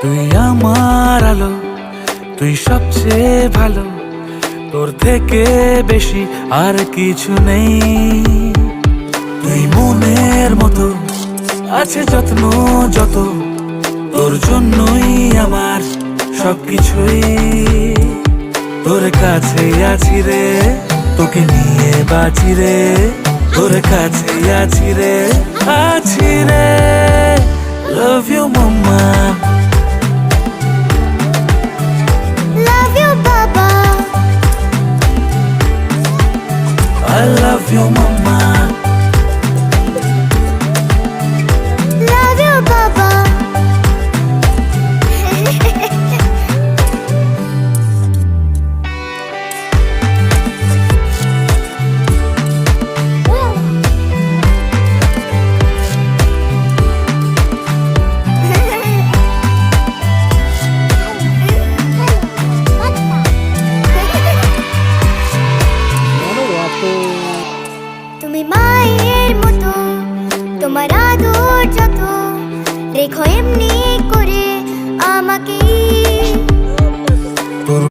তুই আমার আলো, তুই সবচেয়ে ভালো, তোর থেকে বেশি আর কিছু নেই। তুই মনের মতো আছে যত্ন যত, তোর জন্যই আমার সবকিছুই। তোর কাছে আছি রে, তোকে নিয়ে বাঁচি রে, তোর কাছে আছি রে, আছি রে। Love you mama, Love you, Baba. I love you mama. Love you, Baba. তুমি মায়ের মতো, তোমার আদর যত, রেখো এমনি করে আমাকে।